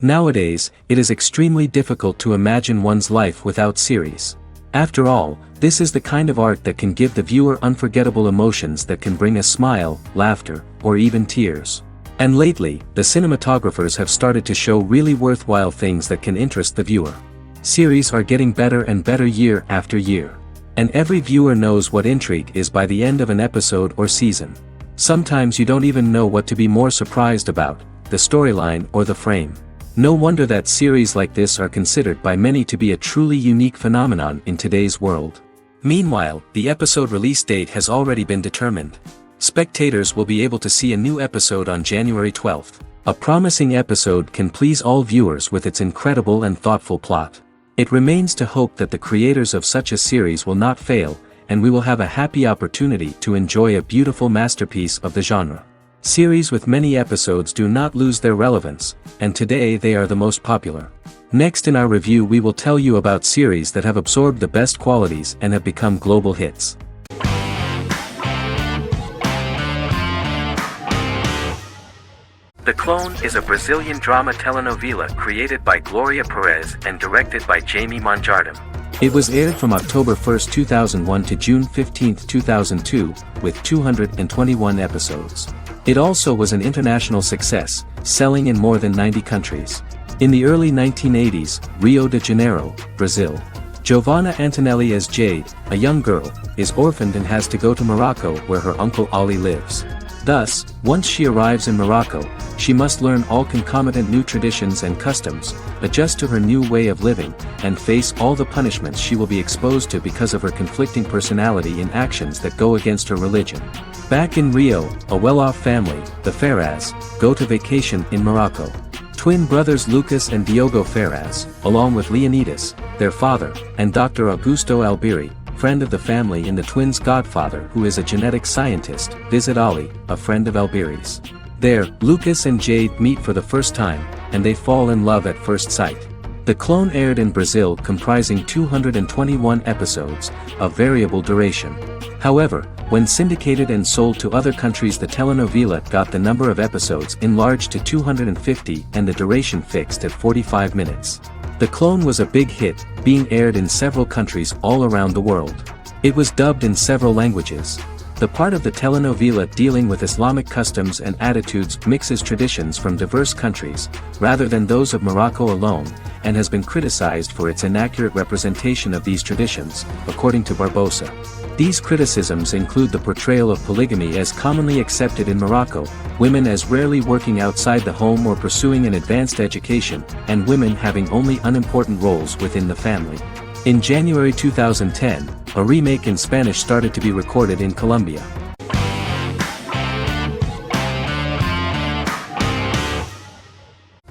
Nowadays, it is extremely difficult to imagine one's life without series. After all, this is the kind of art that can give the viewer unforgettable emotions that can bring a smile, laughter, or even tears. And lately, the cinematographers have started to show really worthwhile things that can interest the viewer. Series are getting better and better year after year. And every viewer knows what intrigue is by the end of an episode or season. Sometimes you don't even know what to be more surprised about, the storyline or the frame. No wonder that series like this are considered by many to be a truly unique phenomenon in today's world. Meanwhile, the episode release date has already been determined. Spectators will be able to see a new episode on January 12th. A promising episode can please all viewers with its incredible and thoughtful plot. It remains to hope that the creators of such a series will not fail, and we will have a happy opportunity to enjoy a beautiful masterpiece of the genre. Series with many episodes do not lose their relevance, and today they are the most popular. Next in our review we will tell you about series that have absorbed the best qualities and have become global hits. The Clone is a Brazilian drama telenovela created by Gloria Perez and directed by Jamie Monjardim. It was aired from October 1, 2001 to June 15, 2002, with 221 episodes. It also was an international success, selling in more than 90 countries. In the early 1980s, Rio de Janeiro, Brazil. Giovanna Antonelli as Jade, a young girl, is orphaned and has to go to Morocco where her uncle Ali lives. Thus, once she arrives in Morocco, she must learn all concomitant new traditions and customs, adjust to her new way of living, and face all the punishments she will be exposed to because of her conflicting personality in actions that go against her religion. Back in Rio, a well-off family, the Ferraz, go to vacation in Morocco. Twin brothers Lucas and Diogo Ferraz, along with Leonidas, their father, and Dr. Augusto Albiri, friend of the family and the twins' godfather who is a genetic scientist, visit Ali, a friend of Albiri's. There, Lucas and Jade meet for the first time, and they fall in love at first sight. The Clone aired in Brazil comprising 221 episodes, of variable duration. However, when syndicated and sold to other countries the telenovela got the number of episodes enlarged to 250 and the duration fixed at 45 minutes. The Clone was a big hit, being aired in several countries all around the world. It was dubbed in several languages. The part of the telenovela dealing with Islamic customs and attitudes mixes traditions from diverse countries, rather than those of Morocco alone, and has been criticized for its inaccurate representation of these traditions, according to Barbosa. These criticisms include the portrayal of polygamy as commonly accepted in Morocco, women as rarely working outside the home or pursuing an advanced education, and women having only unimportant roles within the family. In January 2010, a remake in Spanish started to be recorded in Colombia.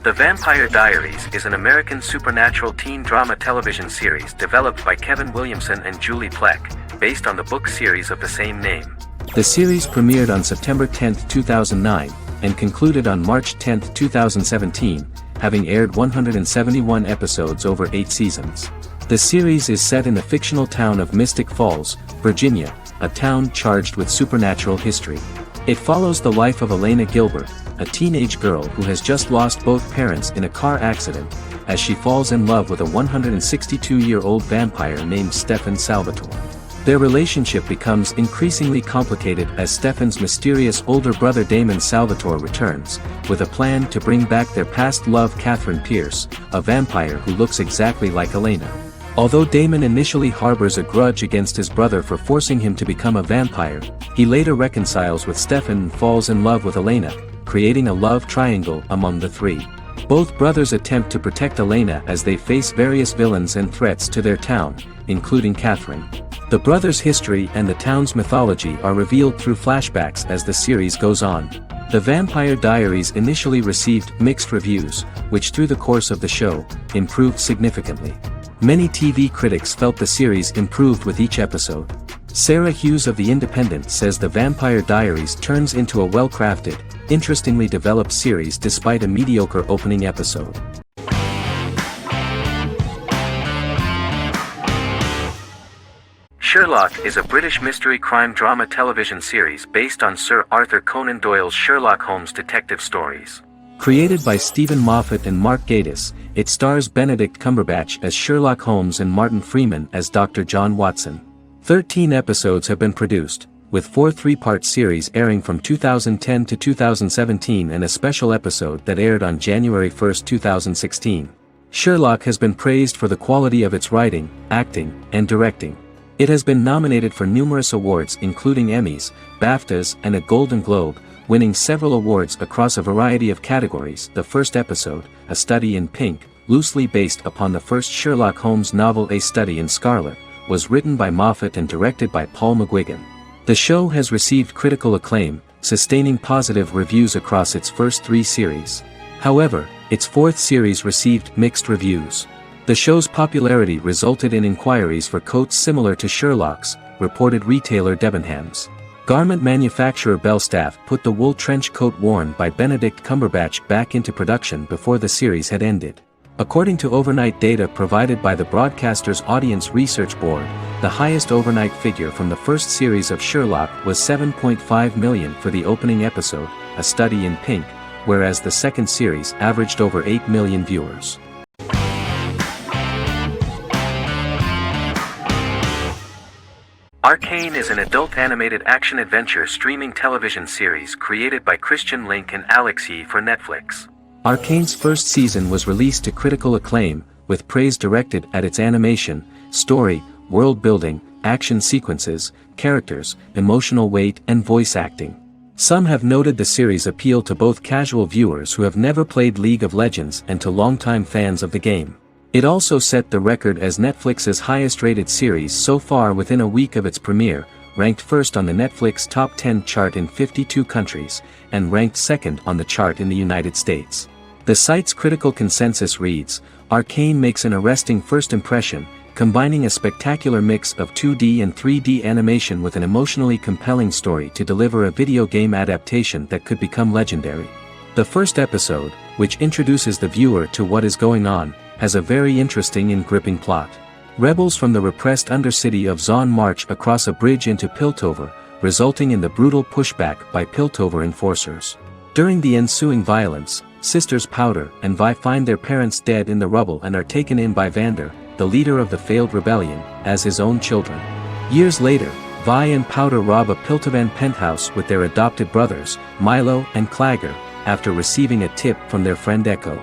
The Vampire Diaries is an American supernatural teen drama television series developed by Kevin Williamson and Julie Plec, based on the book series of the same name. The series premiered on September 10, 2009, and concluded on March 10, 2017, having aired 171 episodes over 8 seasons. The series is set in the fictional town of Mystic Falls, Virginia, a town charged with supernatural history. It follows the life of Elena Gilbert, a teenage girl who has just lost both parents in a car accident, as she falls in love with a 162-year-old vampire named Stefan Salvatore. Their relationship becomes increasingly complicated as Stefan's mysterious older brother Damon Salvatore returns, with a plan to bring back their past love Catherine Pierce, a vampire who looks exactly like Elena. Although Damon initially harbors a grudge against his brother for forcing him to become a vampire, he later reconciles with Stefan and falls in love with Elena, creating a love triangle among the three. Both brothers attempt to protect Elena as they face various villains and threats to their town, including Catherine. The brothers' history and the town's mythology are revealed through flashbacks as the series goes on. The Vampire Diaries initially received mixed reviews, which through the course of the show, improved significantly. Many TV critics felt the series improved with each episode. Sarah Hughes of The Independent says The Vampire Diaries turns into a well-crafted, interestingly developed series despite a mediocre opening episode. Sherlock is a British mystery crime drama television series based on Sir Arthur Conan Doyle's Sherlock Holmes detective stories. Created by Stephen Moffat and Mark Gatiss, it stars Benedict Cumberbatch as Sherlock Holmes and Martin Freeman as Dr. John Watson. 13 episodes have been produced, with 4 three-part series airing from 2010 to 2017 and a special episode that aired on January 1, 2016. Sherlock has been praised for the quality of its writing, acting, and directing. It has been nominated for numerous awards including Emmys, BAFTAs, and a Golden Globe, winning several awards across a variety of categories. The first episode, A Study in Pink, loosely based upon the first Sherlock Holmes novel A Study in Scarlet, was written by Moffat and directed by Paul McGuigan. The show has received critical acclaim, sustaining positive reviews across its first 3 series. However, its 4th series received mixed reviews. The show's popularity resulted in inquiries for coats similar to Sherlock's, reported retailer Debenhams. Garment manufacturer Belstaff put the wool trench coat worn by Benedict Cumberbatch back into production before the series had ended. According to overnight data provided by the broadcaster's Audience Research Board, the highest overnight figure from the first series of Sherlock was 7.5 million for the opening episode, A Study in Pink, whereas the second series averaged over 8 million viewers. Arcane is an adult animated action-adventure streaming television series created by Christian Link and Alex Yee for Netflix. Arcane's first season was released to critical acclaim, with praise directed at its animation, story, world-building, action sequences, characters, emotional weight, and voice acting. Some have noted the series' appeal to both casual viewers who have never played League of Legends and to longtime fans of the game. It also set the record as Netflix's highest-rated series so far within a week of its premiere, ranked first on the Netflix Top 10 chart in 52 countries, and ranked second on the chart in the United States. The site's critical consensus reads, "Arcane makes an arresting first impression, combining a spectacular mix of 2D and 3D animation with an emotionally compelling story to deliver a video game adaptation that could become legendary." The first episode, which introduces the viewer to what is going on, has a very interesting and gripping plot. Rebels from the repressed undercity of Zon march across a bridge into Piltover, resulting in the brutal pushback by Piltover enforcers. During the ensuing violence, sisters Powder and Vi find their parents dead in the rubble and are taken in by Vander, the leader of the failed rebellion, as his own children. Years later, Vi and Powder rob a Piltovan penthouse with their adopted brothers, Milo and Clagger, after receiving a tip from their friend Echo.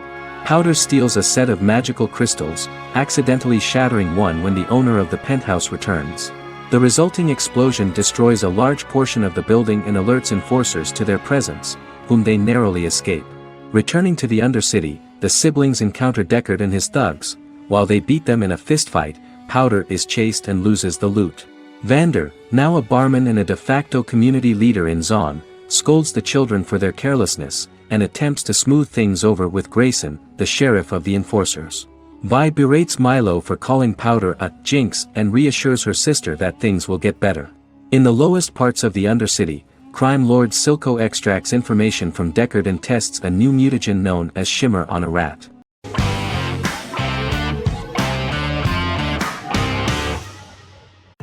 Powder steals a set of magical crystals, accidentally shattering one when the owner of the penthouse returns. The resulting explosion destroys a large portion of the building and alerts enforcers to their presence, whom they narrowly escape. Returning to the Undercity, the siblings encounter Deckard and his thugs. While they beat them in a fistfight, Powder is chased and loses the loot. Vander, now a barman and a de facto community leader in Zon, scolds the children for their carelessness, and attempts to smooth things over with Grayson, the sheriff of the enforcers. Vi berates Milo for calling Powder a jinx and reassures her sister that things will get better. In the lowest parts of the Undercity, crime lord Silco extracts information from Deckard and tests a new mutagen known as Shimmer on a rat.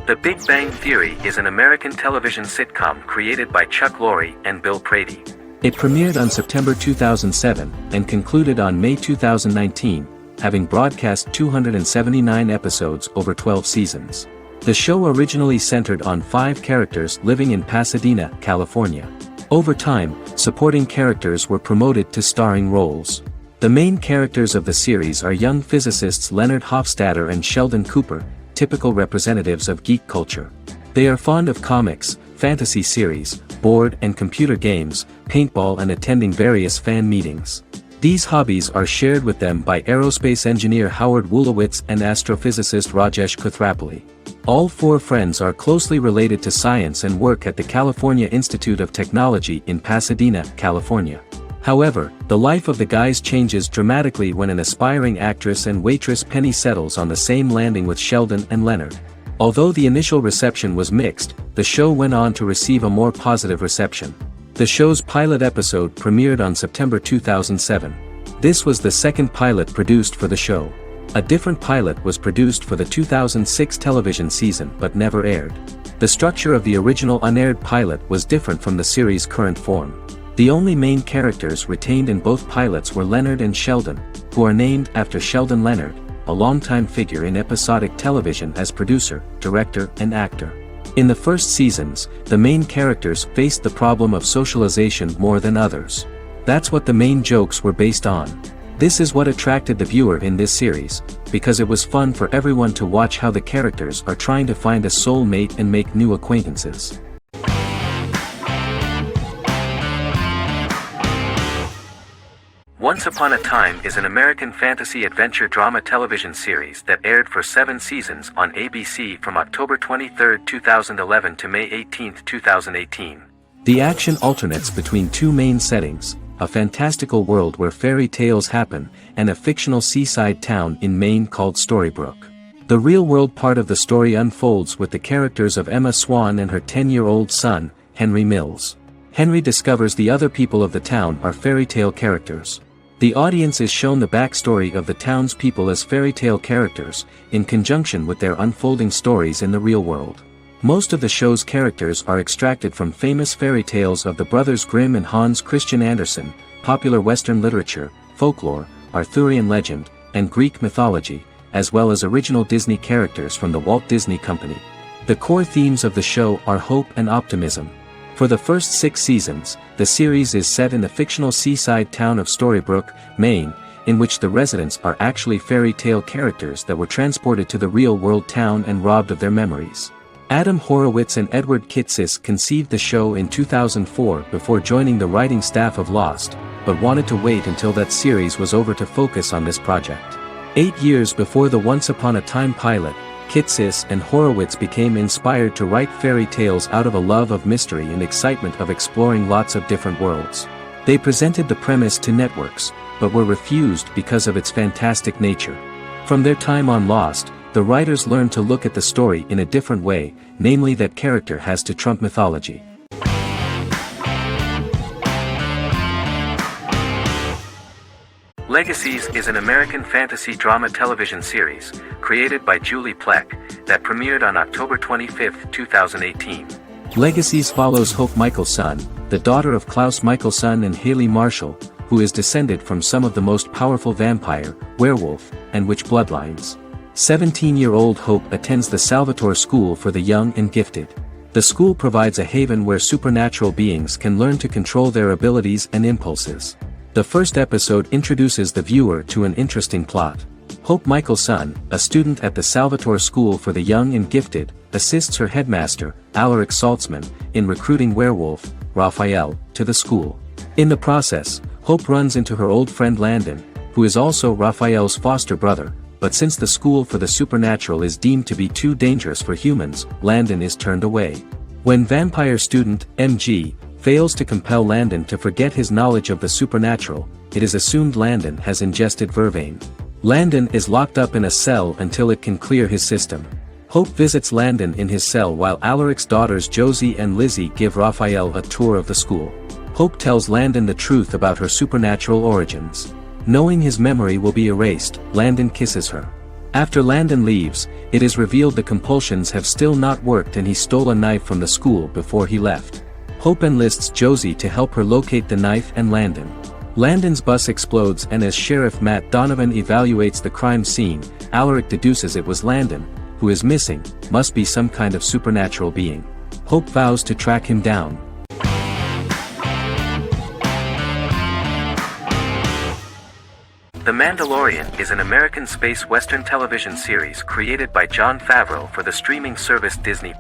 The Big Bang Theory is an American television sitcom created by Chuck Lorre and Bill Prady. It premiered on September 2007 and concluded on May 2019, having broadcast 279 episodes over 12 seasons. The show originally centered on 5 characters living in Pasadena, California. Over time, supporting characters were promoted to starring roles. The main characters of the series are young physicists Leonard Hofstadter and Sheldon Cooper, typical representatives of geek culture. They are fond of comics, fantasy series, board and computer games, paintball and attending various fan meetings. These hobbies are shared with them by aerospace engineer Howard Wolowitz and astrophysicist Rajesh Kuthrapalli. All 4 friends are closely related to science and work at the California Institute of Technology in Pasadena, California. However, the life of the guys changes dramatically when an aspiring actress and waitress Penny settles on the same landing with Sheldon and Leonard. Although the initial reception was mixed, the show went on to receive a more positive reception. The show's pilot episode premiered on September 2007. This was the second pilot produced for the show. A different pilot was produced for the 2006 television season but never aired. The structure of the original unaired pilot was different from the series' current form. The only main characters retained in both pilots were Leonard and Sheldon, who are named after Sheldon Leonard, a longtime figure in episodic television as producer, director, and actor. In the first seasons, the main characters faced the problem of socialization more than others. That's what the main jokes were based on. This is what attracted the viewer in this series, because it was fun for everyone to watch how the characters are trying to find a soul mate and make new acquaintances. Once Upon a Time is an American fantasy adventure drama television series that aired for 7 seasons on ABC from October 23, 2011 to May 18, 2018. The action alternates between two main settings: a fantastical world where fairy tales happen, and a fictional seaside town in Maine called Storybrooke. The real-world part of the story unfolds with the characters of Emma Swan and her 10-year-old son, Henry Mills. Henry discovers the other people of the town are fairy tale characters. The audience is shown the backstory of the town's people as fairy tale characters, in conjunction with their unfolding stories in the real world. Most of the show's characters are extracted from famous fairy tales of the Brothers Grimm and Hans Christian Andersen, popular Western literature, folklore, Arthurian legend, and Greek mythology, as well as original Disney characters from the Walt Disney Company. The core themes of the show are hope and optimism. For the first 6 seasons, the series is set in the fictional seaside town of Storybrooke, Maine, in which the residents are actually fairy tale characters that were transported to the real-world town and robbed of their memories. Adam Horowitz and Edward Kitsis conceived the show in 2004 before joining the writing staff of Lost, but wanted to wait until that series was over to focus on this project. 8 years before the Once Upon a Time pilot, Kitsis and Horowitz became inspired to write fairy tales out of a love of mystery and excitement of exploring lots of different worlds. They presented the premise to networks, but were refused because of its fantastic nature. From their time on Lost, the writers learned to look at the story in a different way, namely that character has to trump mythology. Legacies is an American fantasy drama television series, created by Julie Plec, that premiered on October 25, 2018. Legacies follows Hope Michelson, the daughter of Klaus Michelson and Haley Marshall, who is descended from some of the most powerful vampire, werewolf, and witch bloodlines. 17-year-old Hope attends the Salvatore School for the Young and Gifted. The school provides a haven where supernatural beings can learn to control their abilities and impulses. The first episode introduces the viewer to an interesting plot. Hope Michelson, a student at the Salvatore School for the Young and Gifted, assists her headmaster, Alaric Saltzman, in recruiting werewolf, Raphael, to the school. In the process, Hope runs into her old friend Landon, who is also Raphael's foster brother, but since the school for the supernatural is deemed to be too dangerous for humans, Landon is turned away. When vampire student, MG, fails to compel Landon to forget his knowledge of the supernatural, it is assumed Landon has ingested vervain. Landon is locked up in a cell until it can clear his system. Hope visits Landon in his cell while Alaric's daughters Josie and Lizzie give Raphael a tour of the school. Hope tells Landon the truth about her supernatural origins. Knowing his memory will be erased, Landon kisses her. After Landon leaves, it is revealed the compulsions have still not worked and he stole a knife from the school before he left. Hope enlists Josie to help her locate the knife and Landon. Landon's bus explodes and as Sheriff Matt Donovan evaluates the crime scene, Alaric deduces it was Landon, who is missing, must be some kind of supernatural being. Hope vows to track him down. The Mandalorian is an American space western television series created by Jon Favreau for the streaming service Disney+.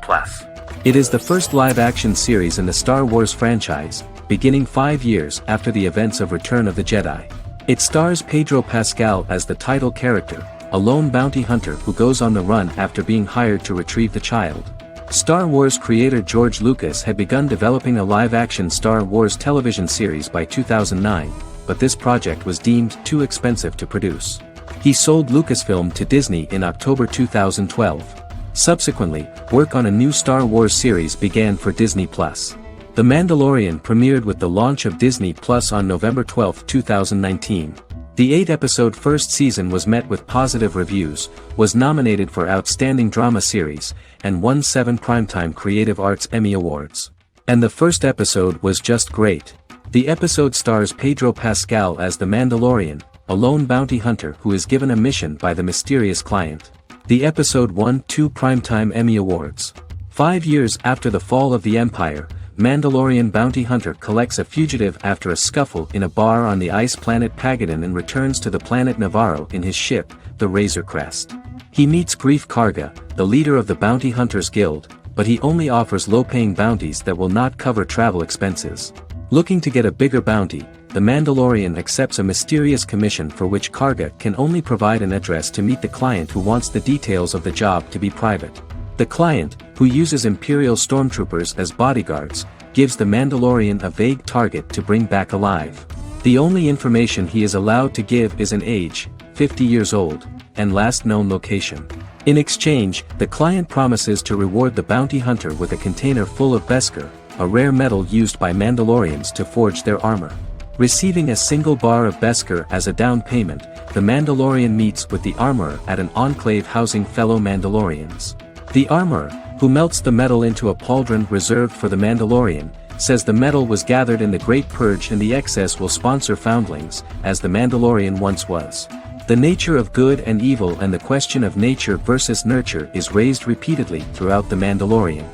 It is the first live-action series in the Star Wars franchise, beginning 5 years after the events of Return of the Jedi. It stars Pedro Pascal as the title character, a lone bounty hunter who goes on the run after being hired to retrieve the child. Star Wars creator George Lucas had begun developing a live-action Star Wars television series by 2009, but this project was deemed too expensive to produce. He sold Lucasfilm to Disney in October 2012. Subsequently, work on a new Star Wars series began for Disney+. The Mandalorian premiered with the launch of Disney+ on November 12, 2019. The 8-episode first season was met with positive reviews, was nominated for Outstanding Drama Series, and won 7 Primetime Creative Arts Emmy Awards. And the first episode was just great. The episode stars Pedro Pascal as the Mandalorian, a lone bounty hunter who is given a mission by the mysterious client. The episode won 2 Primetime Emmy Awards. 5 years after the fall of the Empire, Mandalorian bounty hunter collects a fugitive after a scuffle in a bar on the ice planet Pagadan and returns to the planet Navarro in his ship, the Razor Crest. He meets Grief Karga, the leader of the Bounty Hunters Guild, but he only offers low-paying bounties that will not cover travel expenses. Looking to get a bigger bounty, the Mandalorian accepts a mysterious commission for which Karga can only provide an address to meet the client who wants the details of the job to be private. The client, who uses Imperial stormtroopers as bodyguards, gives the Mandalorian a vague target to bring back alive. The only information he is allowed to give is an age, 50 years old, and last known location. In exchange, the client promises to reward the bounty hunter with a container full of Beskar, a rare metal used by Mandalorians to forge their armor. Receiving a single bar of Beskar as a down payment, the Mandalorian meets with the armorer at an enclave housing fellow Mandalorians. The armorer, who melts the metal into a pauldron reserved for the Mandalorian, says the metal was gathered in the Great Purge and the excess will sponsor foundlings, as the Mandalorian once was. The nature of good and evil and the question of nature versus nurture is raised repeatedly throughout The Mandalorian.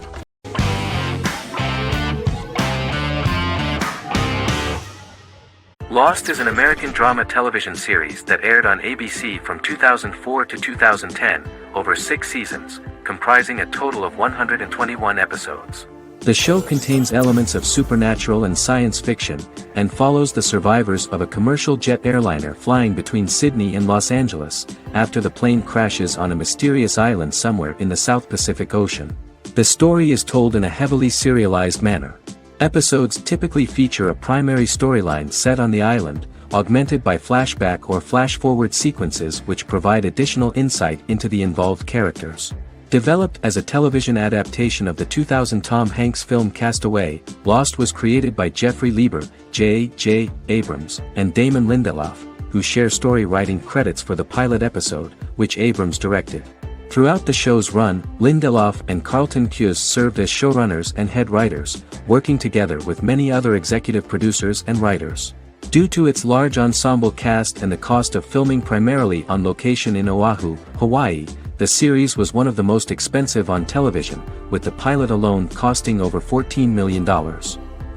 Lost is an American drama television series that aired on ABC from 2004 to 2010, over 6 seasons, comprising a total of 121 episodes. The show contains elements of supernatural and science fiction, and follows the survivors of a commercial jet airliner flying between Sydney and Los Angeles, after the plane crashes on a mysterious island somewhere in the South Pacific Ocean. The story is told in a heavily serialized manner. Episodes typically feature a primary storyline set on the island, augmented by flashback or flash-forward sequences which provide additional insight into the involved characters. Developed as a television adaptation of the 2000 Tom Hanks film Castaway, Lost was created by Jeffrey Lieber, J.J. Abrams, and Damon Lindelof, who share story writing credits for the pilot episode, which Abrams directed. Throughout the show's run, Lindelof and Carlton Cuse served as showrunners and head writers, working together with many other executive producers and writers. Due to its large ensemble cast and the cost of filming primarily on location in Oahu, Hawaii, the series was one of the most expensive on television, with the pilot alone costing over $14 million.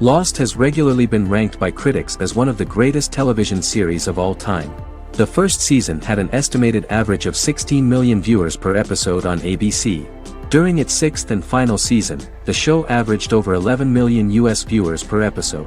Lost has regularly been ranked by critics as one of the greatest television series of all time. The first season had an estimated average of 16 million viewers per episode on ABC. During its 6th and final season, the show averaged over 11 million US viewers per episode.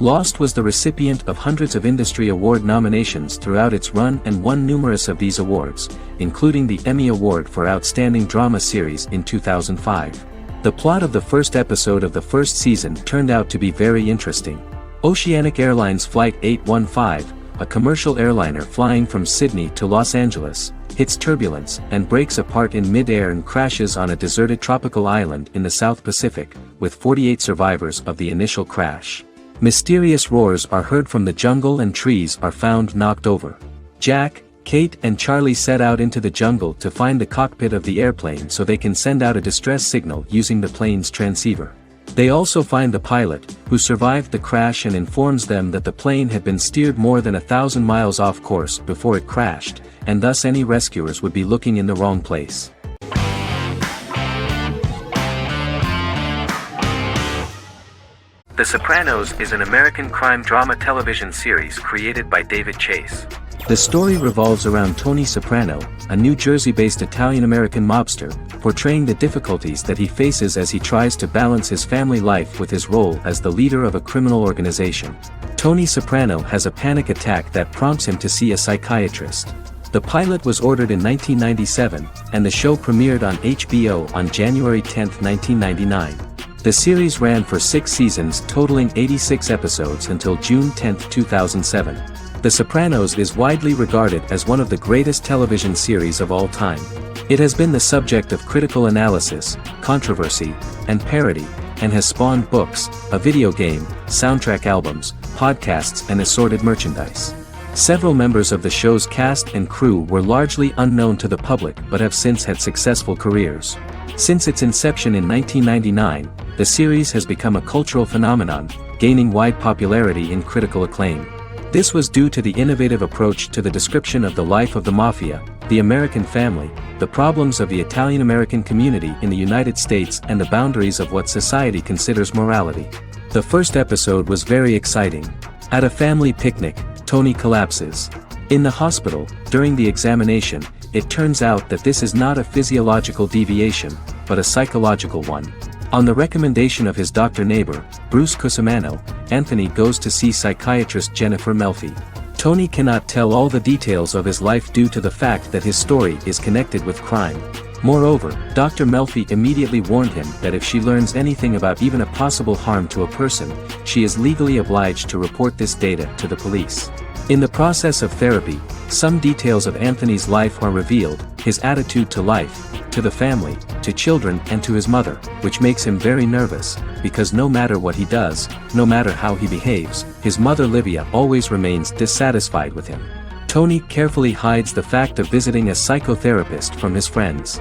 Lost was the recipient of hundreds of industry award nominations throughout its run and won numerous of these awards, including the Emmy Award for Outstanding Drama Series in 2005. The plot of the first episode of the first season turned out to be very interesting. Oceanic Airlines Flight 815, a commercial airliner flying from Sydney to Los Angeles, hits turbulence and breaks apart in mid-air and crashes on a deserted tropical island in the South Pacific, with 48 survivors of the initial crash. Mysterious roars are heard from the jungle and trees are found knocked over. Jack, Kate and Charlie set out into the jungle to find the cockpit of the airplane so they can send out a distress signal using the plane's transceiver. They also find the pilot, who survived the crash and informs them that the plane had been steered more than 1,000 miles off course before it crashed, and thus any rescuers would be looking in the wrong place. The Sopranos is an American crime drama television series created by David Chase. The story revolves around Tony Soprano, a New Jersey-based Italian-American mobster, portraying the difficulties that he faces as he tries to balance his family life with his role as the leader of a criminal organization. Tony Soprano has a panic attack that prompts him to see a psychiatrist. The pilot was ordered in 1997, and the show premiered on HBO on January 10, 1999. The series ran for 6 seasons totaling 86 episodes until June 10, 2007. The Sopranos is widely regarded as one of the greatest television series of all time. It has been the subject of critical analysis, controversy, and parody, and has spawned books, a video game, soundtrack albums, podcasts and assorted merchandise. Several members of the show's cast and crew were largely unknown to the public but have since had successful careers. Since its inception in 1999, the series has become a cultural phenomenon, gaining wide popularity and critical acclaim. This was due to the innovative approach to the description of the life of the mafia, the American family, the problems of the Italian-American community in the United States and the boundaries of what society considers morality. The first episode was very exciting. At a family picnic, Tony collapses. In the hospital, during the examination, it turns out that this is not a physiological deviation, but a psychological one. On the recommendation of his doctor neighbor, Bruce Cusimano, Anthony goes to see psychiatrist Jennifer Melfi. Tony cannot tell all the details of his life due to the fact that his story is connected with crime. Moreover, Dr. Melfi immediately warned him that if she learns anything about even a possible harm to a person, she is legally obliged to report this data to the police. In the process of therapy, some details of Anthony's life are revealed, his attitude to life, to the family, to children and to his mother, which makes him very nervous, because no matter what he does, no matter how he behaves, his mother Livia always remains dissatisfied with him. Tony carefully hides the fact of visiting a psychotherapist from his friends.